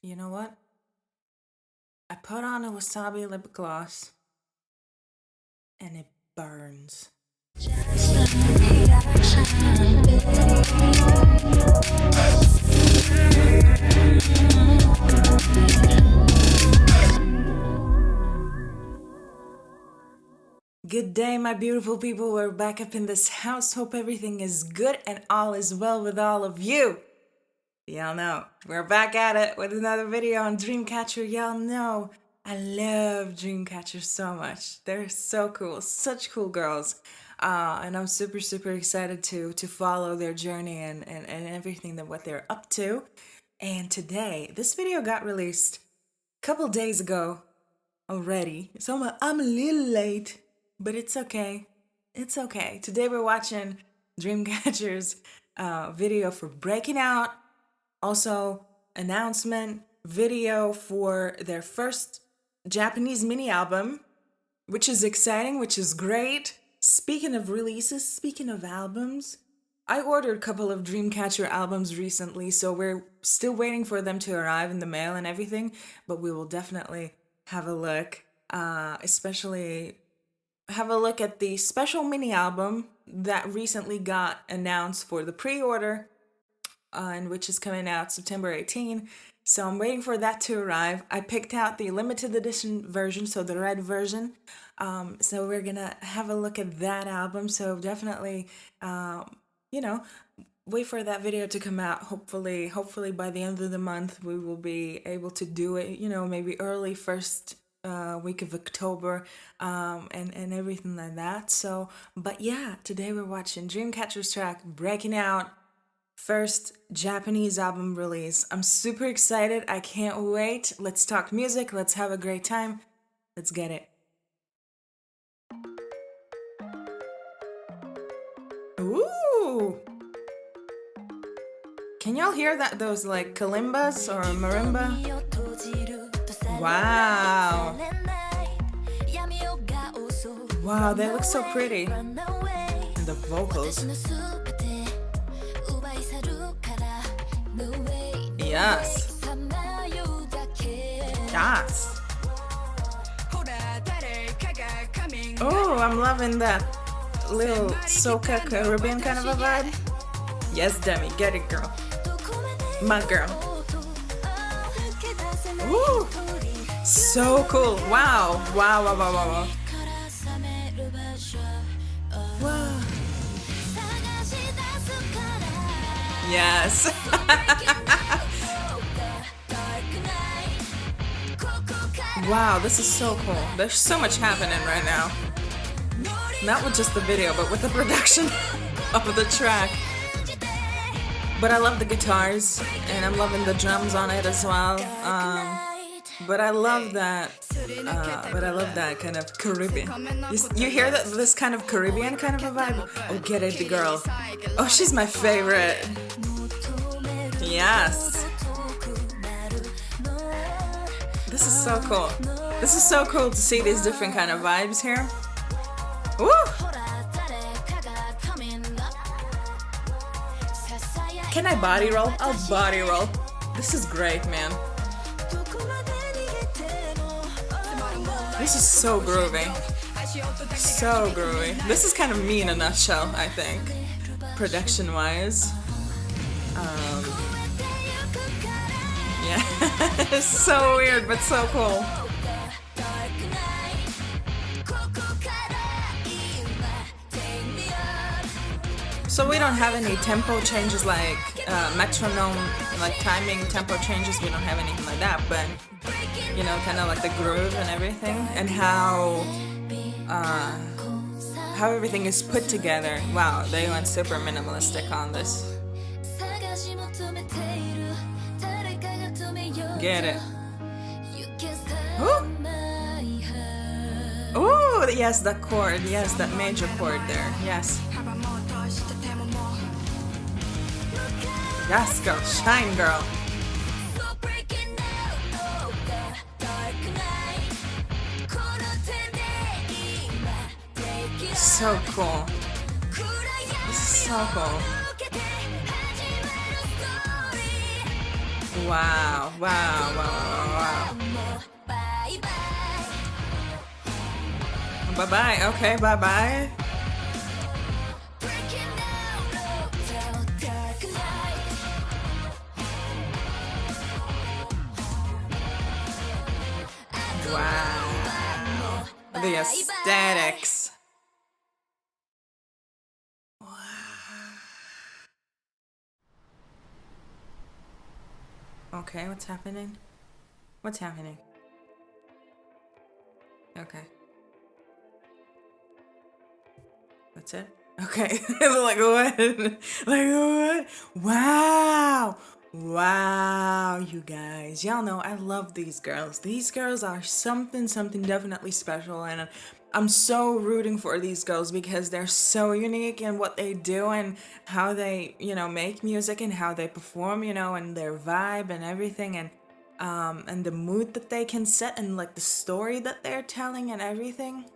You know what? I put on a wasabi lip gloss and it burns. Good day, my beautiful people. We're back up in this house. Hope everything is good and all is well with all of you. Y'all know, we're back at it with another video on Dreamcatcher. Y'all know, I love Dreamcatcher so much. They're so cool, such cool girls. And I'm super, super excited to follow their journey and everything that what they're up to. And today, this video got released a couple days ago already. So I'm a little late, but it's okay. It's okay. Today we're watching Dreamcatcher's video for Breaking Out. Also, announcement video for their first Japanese mini album, which is exciting, which is great. Speaking of releases, speaking of albums, I ordered a couple of Dreamcatcher albums recently, so we're still waiting for them to arrive in the mail and everything, but we will definitely have a look, especially have a look at the special mini album that recently got announced for the pre-order, and which is coming out September 18. So I'm waiting for that to arrive. I picked out the limited edition version, so the red version. So we're gonna have a look at that album. So definitely, wait for that video to come out. Hopefully by the end of the month, we will be able to do it, maybe early first week of October, and everything like that. So, but yeah, today we're watching Dreamcatcher's track, Breaking Out. First Japanese album release. I'm super excited. I can't wait. Let's talk music. Let's have a great time. Let's get it. Ooh! Can y'all hear that? Those like kalimbas or marimba? Wow! Wow, they look so pretty. And the vocals. Yes. Yes. Oh, I'm loving that little soca Caribbean kind of a vibe. Yes, Demi, get it, girl. My girl. Ooh, so cool. Wow. Wow, wow, wow, wow, wow. Wow. Yes. Wow, this is so cool. There's so much happening right now. Not with just the video, but with the production of the track. But I love the guitars, and I'm loving the drums on it as well. But I love that. But I love that kind of Caribbean. You hear that this kind of Caribbean kind of a vibe? Oh, get it, the girl. Oh, she's my favorite. Yes. This is so cool. This is so cool to see these different kind of vibes here. Woo! Can I body roll? I'll body roll. This is great, man. This is so groovy. So groovy. This is kind of me in a nutshell, I think. Production-wise. Yeah. It's so weird, but so cool. So we don't have any tempo changes like metronome, like timing tempo changes. We don't have anything like that, but kind of like the groove and everything, and how everything is put together. Wow, they went super minimalistic on this. Get it? Ooh. Ooh, yes, that chord. Yes, that major chord there. Yes. Yes, girl. Shine, girl. So cool. This is so cool. Wow, wow, Bye-bye. Okay, bye-bye. Wow. The aesthetics. Wow. Okay, what's happening? What's happening? Okay. That's it? Okay. Like what? Like what? Wow. Wow, you guys. Y'all know I love these girls. These girls are something definitely special, and I'm so rooting for these girls because they're so unique in what they do and how they, make music and how they perform, and their vibe and everything, and the mood that they can set and like the story that they're telling and everything,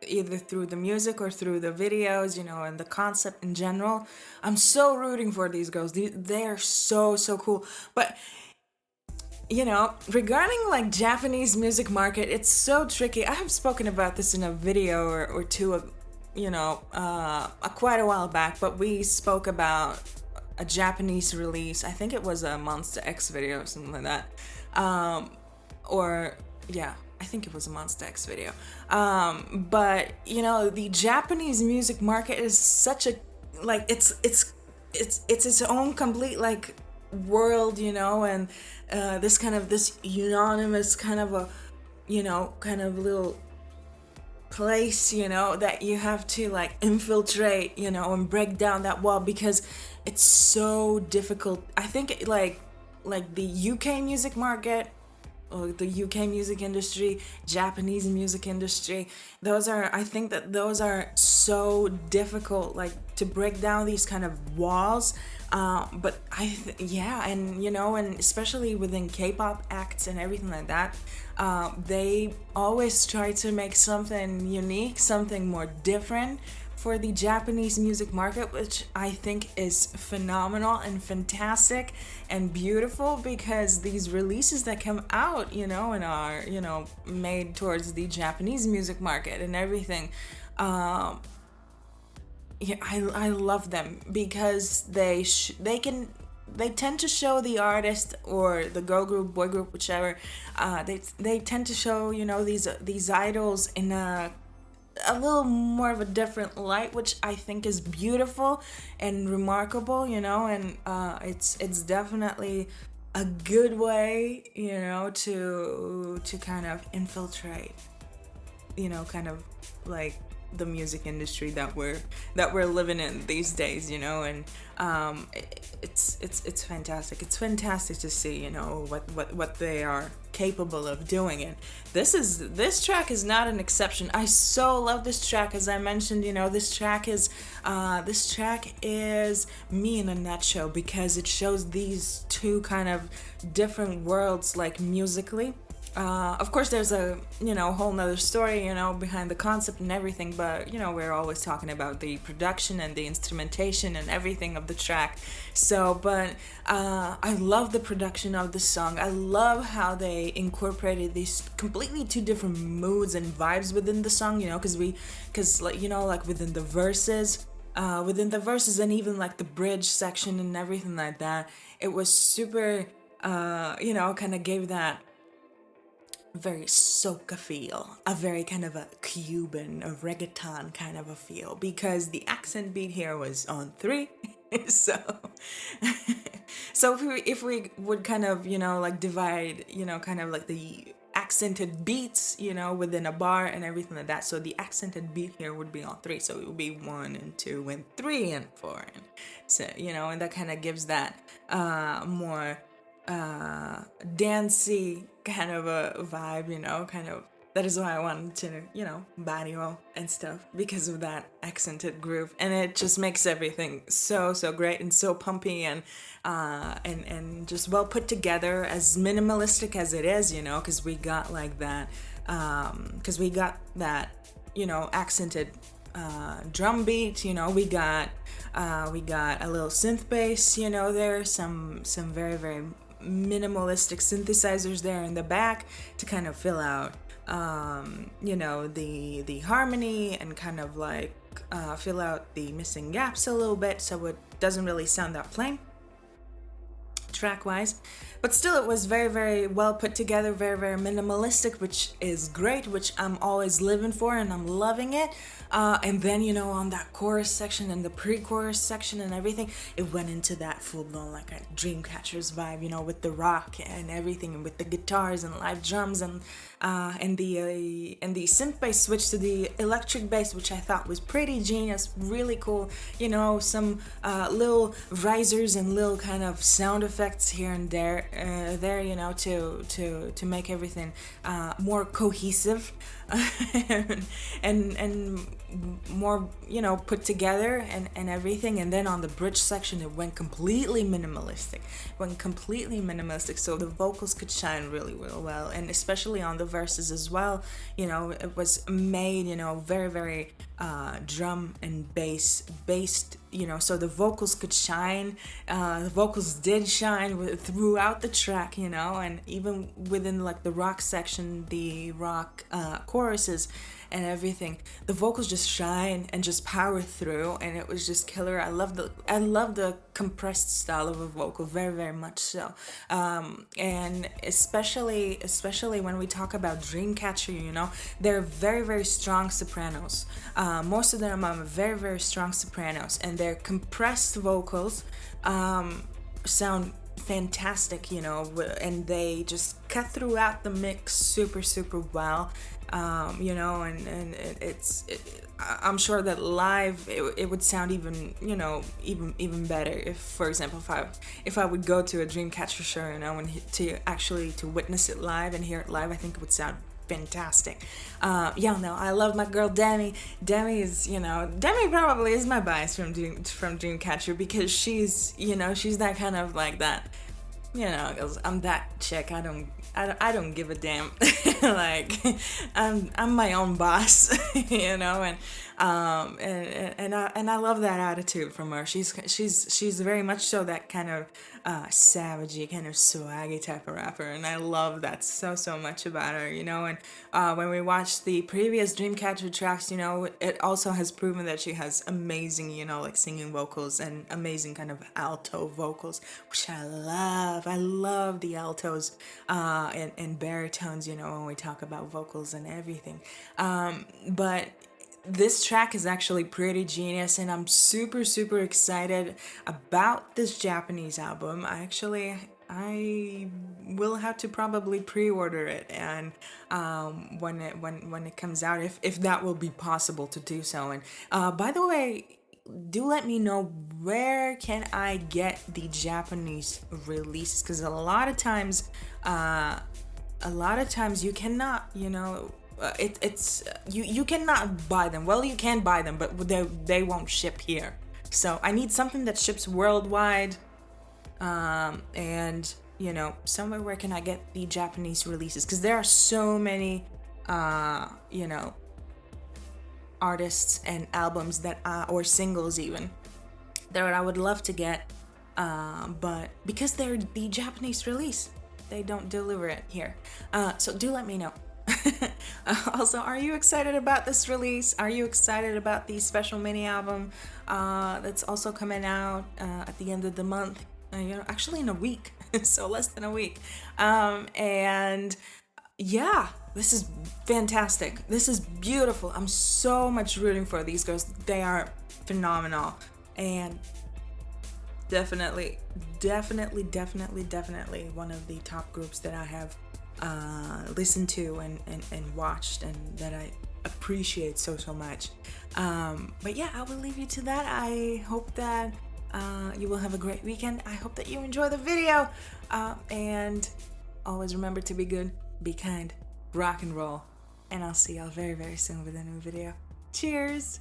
either through the music or through the videos, and the concept in general. I'm so rooting for these girls. They're so cool. But regarding like Japanese music market, it's so tricky. I have spoken about this in a video or two, quite a while back. But we spoke about a Japanese release. I think it was a MONSTA-X video or something like that. I think it was a MONSTA-X video. But the Japanese music market is such a it's its own complete like world, and this unanimous kind of a kind of little place, that you have to like infiltrate, and break down that wall because it's so difficult. I think like the UK music market, or the UK music industry, Japanese music industry, I think that those are so difficult, like to break down these kind of walls. But and especially within K-pop acts and everything like that, they always try to make something unique, something more different for the Japanese music market, which I think is phenomenal and fantastic and beautiful, because these releases that come out, and are, made towards the Japanese music market and everything, I love them because they tend to show the artist or the girl group, boy group, whichever, they tend to show, these idols in a little more of a different light, which I think is beautiful and remarkable, and it's definitely a good way, to kind of infiltrate, kind of like the music industry that we're living in these days, and it's fantastic. It's fantastic to see, what they are capable of doing. And this track is not an exception. I so love this track. As I mentioned, this track is me in a nutshell, because it shows these two kind of different worlds, like musically. Of course, there's a whole nother story behind the concept and everything, but we're always talking about the production and the instrumentation and everything of the track. So, but I love the production of the song. I love how they incorporated these completely two different moods and vibes within the song. Because like within the verses. And even like the bridge section and everything like that, it was super, kind of gave that very soca feel, a very kind of a Cuban, a reggaeton kind of a feel, because the accent beat here was on 3. so if we would kind of like divide kind of like the accented beats within a bar and everything like that, so the accented beat here would be on 3, so it would be 1 and 2 and 3 and 4, and so and that kind of gives that more dancey kind of a vibe, kind of. That is why I wanted to, body roll and stuff, because of that accented groove, and it just makes everything so great and so pumpy and just well put together, as minimalistic as it is, because we got like that, accented drum beat, we got a little synth bass, there, some very minimalistic synthesizers there in the back to kind of fill out you know, the harmony and kind of like fill out the missing gaps a little bit so it doesn't really sound that plain track wise, but still it was very, very well put together, very, very minimalistic, which is great, which I'm always living for and I'm loving it. And then, you know, on that chorus section and the pre-chorus section and everything, it went into that full-blown like a Dreamcatcher's vibe, you know, with the rock and everything, and with the guitars and live drums and the synth bass switch to the electric bass, which I thought was pretty genius, really cool. You know, some little risers and little kind of sound effects here and there, you know, to make everything more cohesive and more, you know, put together and everything. And then on the bridge section, it went completely minimalistic. So the vocals could shine really, really well, and especially on the verses as well. You know, it was made, you know, very, very drum and bass based, you know, so the vocals could shine. The vocals did shine throughout the track, you know, and even within like the rock section, the rock choruses and everything, the vocals just shine and just power through, and it was just killer. I love the compressed style of a vocal, very, very much so. And especially when we talk about Dreamcatcher, you know, they're very, very strong sopranos. Most of them are very, very strong sopranos, and their compressed vocals sound fantastic, you know, and they just cut throughout the mix super, super well. You know, and I'm sure that live it would sound even, you know, even better if, for example, if I would go to a Dreamcatcher show, you know, and to witness it live and hear it live, I think it would sound fantastic. Yeah, no, I love my girl Demi. Demi is, you know, Demi probably is my bias from Dreamcatcher, because she's, you know, she's that kind of like that, you know, 'cause I'm that chick. I don't give a damn. Like, I'm my own boss, you know, and I love that attitude from her. She's very much so that kind of savagey, kind of swaggy type of rapper, and I love that so much about her, you know. And when we watched the previous Dreamcatcher tracks, you know, it also has proven that she has amazing, you know, like singing vocals and amazing kind of alto vocals, which I love. I love the altos and baritones, you know, when we talk about vocals and everything. But this track is actually pretty genius, and I'm super excited about this Japanese album. I will have to probably pre-order it, and when it comes out, if that will be possible to do so. And by the way, do let me know, where can I get the Japanese releases, because a lot of times you cannot, you know, you cannot buy them. Well, you can buy them, but they won't ship here. So I need something that ships worldwide, and, you know, somewhere where can I get the Japanese releases, because there are so many you know, artists and albums that or singles even that I would love to get, but because they're the Japanese release, they don't deliver it here. So do let me know. Also, are you excited about this release? Are you excited about the special mini album that's also coming out at the end of the month? You know, actually in a week, so less than a week. And yeah, this is fantastic. This is beautiful. I'm so much rooting for these girls. They are phenomenal, and definitely one of the top groups that I have listened to and watched, and that I appreciate so much. But yeah, I will leave you to that. I hope that you will have a great weekend. I hope that you enjoy the video, and always remember to be good, be kind, rock and roll, and I'll see y'all very soon with a new video. Cheers!